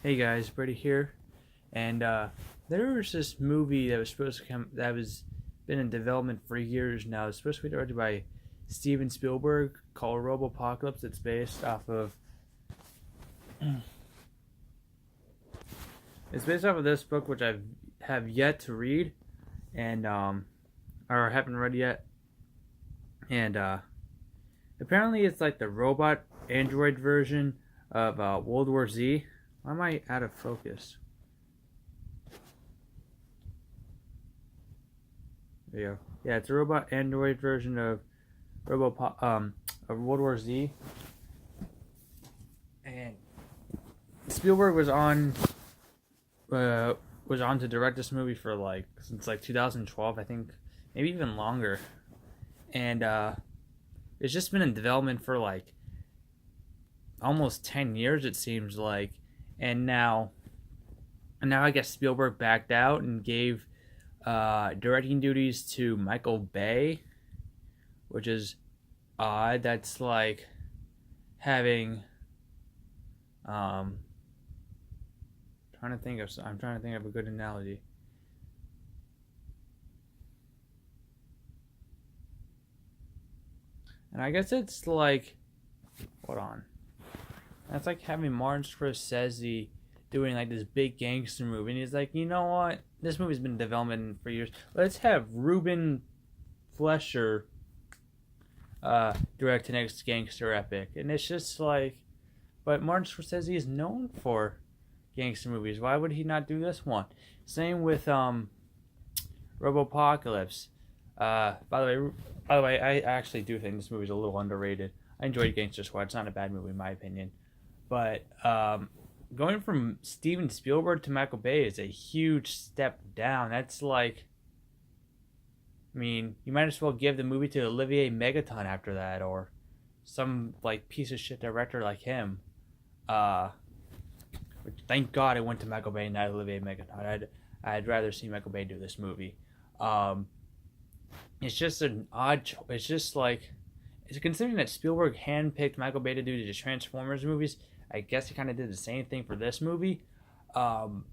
Hey guys, Brady here, and there was this movie that was supposed to come that was been in development for years now. It's supposed to be directed by Steven Spielberg, called Robopocalypse. It's based off of this book which I have yet to read, and or haven't read yet, and apparently it's like the robot android version of World War Z. Why am I out of focus? There you go. Yeah, it's a robot android version of of World War Z, and Spielberg uh was on to direct this movie for like since like 2012, I think, maybe even longer, and it's just been in development for like almost 10 years, it seems like, and now I guess Spielberg backed out and gave directing duties to Michael Bay, which is odd. That's like having I'm trying to think of a good analogy. And I guess it's like, hold on. That's like having Martin Scorsese doing like this big gangster movie, and he's like, you know what? This movie's been in development for years. Let's have Ruben Flesher direct the next gangster epic, and it's just like, but Martin Scorsese is known for gangster movies. Why would he not do this one? Same with Robopocalypse. By the way, I actually do think this movie's a little underrated. I enjoyed Gangster Squad. It's not a bad movie in my opinion, but going from Steven Spielberg to Michael Bay is a huge step down. That's like, I mean, you might as well give the movie to Olivier Megaton after that, or some like piece of shit director like him. Uh, which, thank God it went to Michael Bay, not Olivier Megaton. I'd rather see Michael Bay do this movie. Um, it's just an odd. It's just like, it's considering that Spielberg handpicked Michael Bay to do the Transformers movies. I guess he kind of did the same thing for this movie. Um,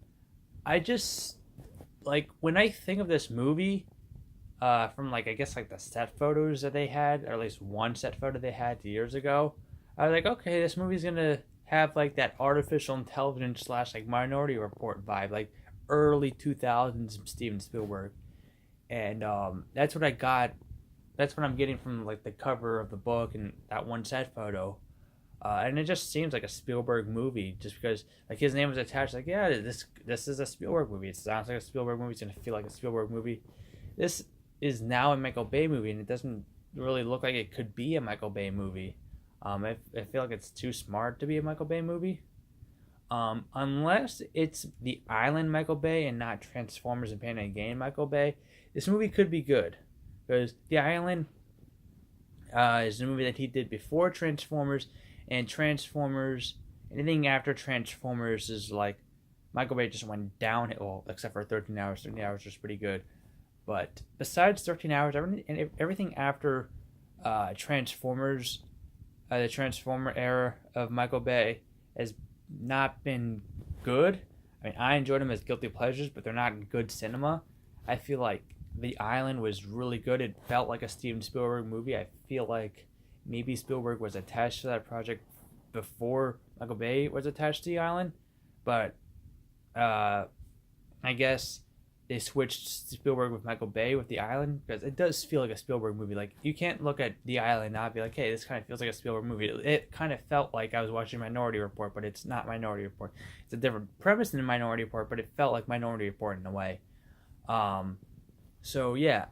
I just like when I think of this movie, from like I guess like the set photos that they had, or at least one set photo they had years ago. I was like, okay, this movie's gonna have like that artificial intelligence slash like Minority Report vibe, like early 2000s Steven Spielberg, and that's what I got. That's what I'm getting from like the cover of the book and that one set photo. And it just seems like a Spielberg movie, just because like his name was attached. Like, yeah, this is a Spielberg movie. It sounds like a Spielberg movie. It's gonna feel like a Spielberg movie. This is now a Michael Bay movie, and it doesn't really look like it could be a Michael Bay movie. I feel like it's too smart to be a Michael Bay movie. Unless it's The Island Michael Bay and not Transformers and Pain and Gain Michael Bay, this movie could be good, because The Island is a movie that he did before Transformers, and Transformers, anything after Transformers is like Michael Bay just went downhill, well, except for 13 hours. 13 hours was pretty good. But besides 13 hours, everything after Transformers, the Transformer era of Michael Bay has not been good. I mean, I enjoyed them as guilty pleasures, but they're not good cinema. I feel like The Island was really good. It felt like a Steven Spielberg movie. I feel like maybe Spielberg was attached to that project before Michael Bay was attached to The Island, but I guess they switched Spielberg with Michael Bay with The Island, because it does feel like a Spielberg movie. Like, you can't look at The Island and not be like, hey, this kind of feels like a Spielberg movie. It kind of felt like I was watching Minority Report, but it's not Minority Report. It's a different premise than Minority Report, but it felt like Minority Report in a way. Um, so yeah,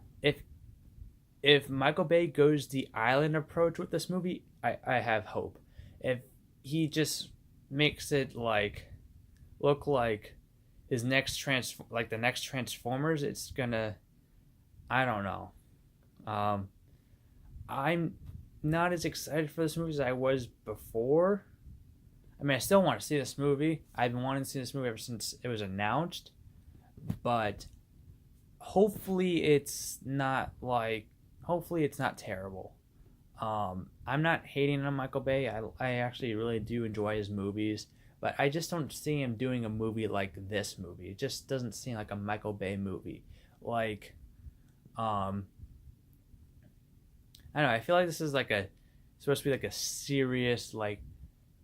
if Michael Bay goes the Island approach with this movie, I have hope. If he just makes it like look like his like the next Transformers, it's gonna, I don't know. Um, I'm not as excited for this movie as I was before. I mean, I still want to see this movie. I've been wanting to see this movie ever since it was announced, but hopefully it's not terrible. I'm not hating on Michael Bay. I actually really do enjoy his movies, but I just don't see him doing a movie like this movie. It just doesn't seem like a Michael Bay movie. Like, I don't know. I feel like this is like a supposed to be like a serious like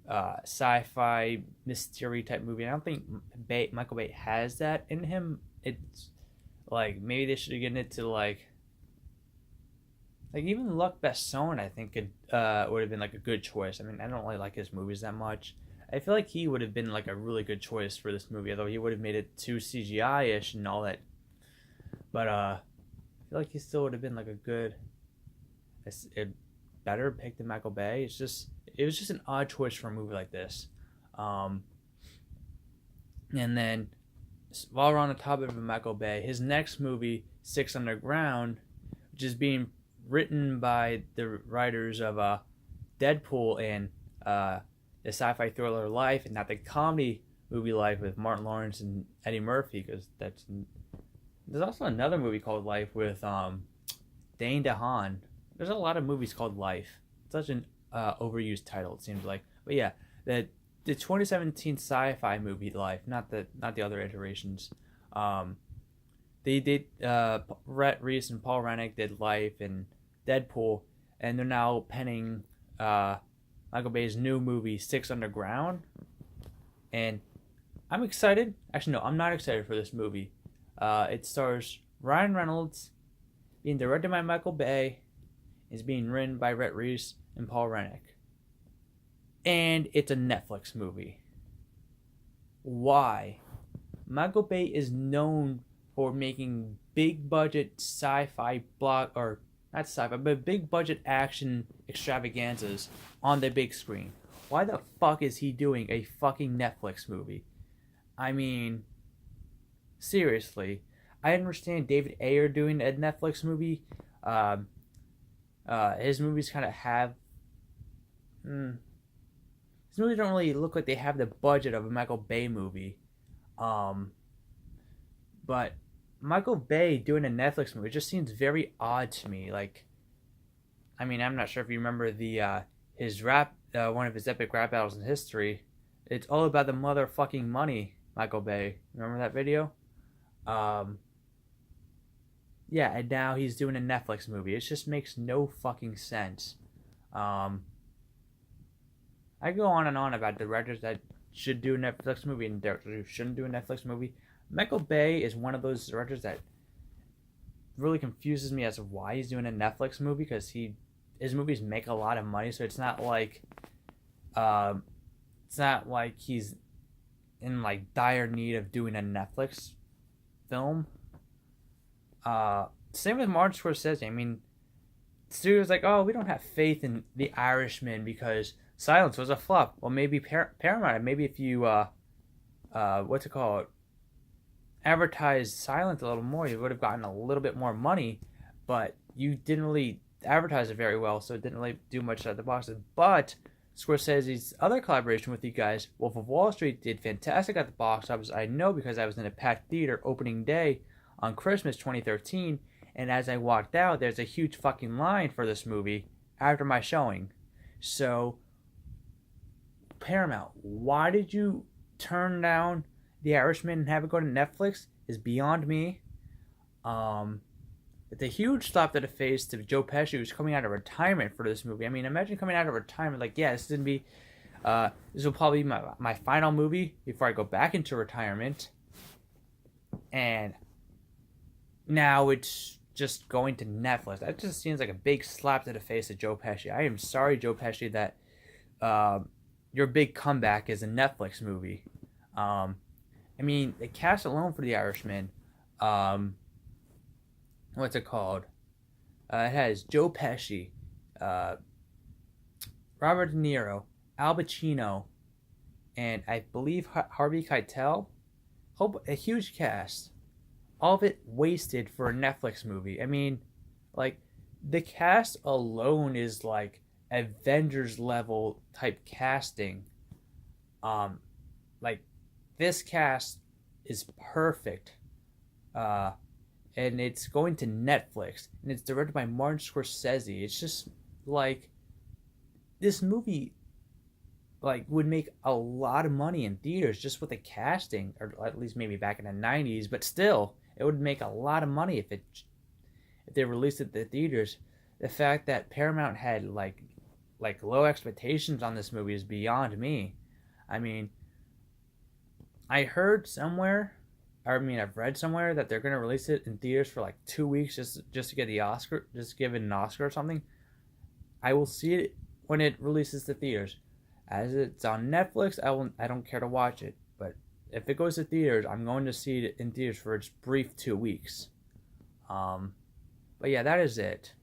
sci-fi mystery type movie. I don't think Michael Bay has that in him. It's like maybe they should have gotten it to like even Luc Besson. I think could would have been like a good choice. I mean, I don't really like his movies that much. I feel like he would have been like a really good choice for this movie, although he would have made it too CGI-ish and all that. But I feel like he still would have been like a better pick than Michael Bay. It was just an odd choice for a movie like this. And then while we're on the topic of Michael Bay, his next movie, Six Underground, which is being written by the writers of Deadpool and the sci-fi thriller Life, and not the comedy movie Life with Martin Lawrence and Eddie Murphy, because there's also another movie called Life with Dane DeHaan. There's a lot of movies called Life. It's such an overused title, it seems like. But yeah, the 2017 sci-fi movie Life, not the other iterations. They did Rhett Reese and Paul Rennick did Life and Deadpool, and they're now penning Michael Bay's new movie Six Underground. And I'm excited. Actually, no, I'm not excited for this movie. It stars Ryan Reynolds, being directed by Michael Bay, is being written by Rhett Reese and Paul Rennick. And it's a Netflix movie. Why? Michael Bay is known for making big budget sci-fi or not sci-fi, but big budget action extravaganzas on the big screen. Why the fuck is he doing a fucking Netflix movie? I mean, seriously. I understand David Ayer doing a Netflix movie. His movies kind of have... His movies don't really look like they have the budget of a Michael Bay movie. But Michael Bay doing a Netflix movie just seems very odd to me. Like, I mean, I'm not sure if you remember his rap, one of his epic rap battles in history. It's all about the motherfucking money, Michael Bay. Remember that video? Yeah, and now he's doing a Netflix movie. It just makes no fucking sense. I go on and on about directors that should do a Netflix movie and directors who shouldn't do a Netflix movie. Michael Bay is one of those directors that really confuses me as to why he's doing a Netflix movie, because his movies make a lot of money, so it's not like he's in like dire need of doing a Netflix film. Same with Martin Scorsese. I mean, studios like, oh, we don't have faith in The Irishman because Silence was a flop. Well, maybe Paramount. Maybe if you what's it called? Advertised Silence a little more, you would have gotten a little bit more money, but you didn't really advertise it very well, so it didn't really do much at the box. But Scorsese's other collaboration with you guys, Wolf of Wall Street, did fantastic at the box office. I know because I was in a packed theater opening day on Christmas 2013, and as I walked out, there's a huge fucking line for this movie after my showing. So, Paramount, why did you turn down The Irishman and have it go to Netflix is beyond me. It's a huge slap to the face to Joe Pesci, who's coming out of retirement for this movie. I mean, imagine coming out of retirement like, yeah, this will probably be my final movie before I go back into retirement. And now it's just going to Netflix. That just seems like a big slap to the face of Joe Pesci. I am sorry, Joe Pesci, that your big comeback is a Netflix movie. I mean, the cast alone for The Irishman, what's it called? It has Joe Pesci, Robert De Niro, Al Pacino, and I believe Harvey Keitel. A huge cast. All of it wasted for a Netflix movie. I mean, like, the cast alone is like Avengers level type casting. Like, this cast is perfect. And it's going to Netflix. And it's directed by Martin Scorsese. It's just like, this movie like would make a lot of money in theaters just with the casting, or at least maybe back in the '90s. But still, it would make a lot of money if they released it at the theaters. The fact that Paramount had like low expectations on this movie is beyond me. I mean, I heard somewhere, or I mean, I've read somewhere that they're gonna release it in theaters for like 2 weeks just to get the Oscar, just give it an Oscar or something. I will see it when it releases to theaters. As it's on Netflix, I don't care to watch it. But if it goes to theaters, I'm going to see it in theaters for its brief 2 weeks. Um, but yeah, that is it.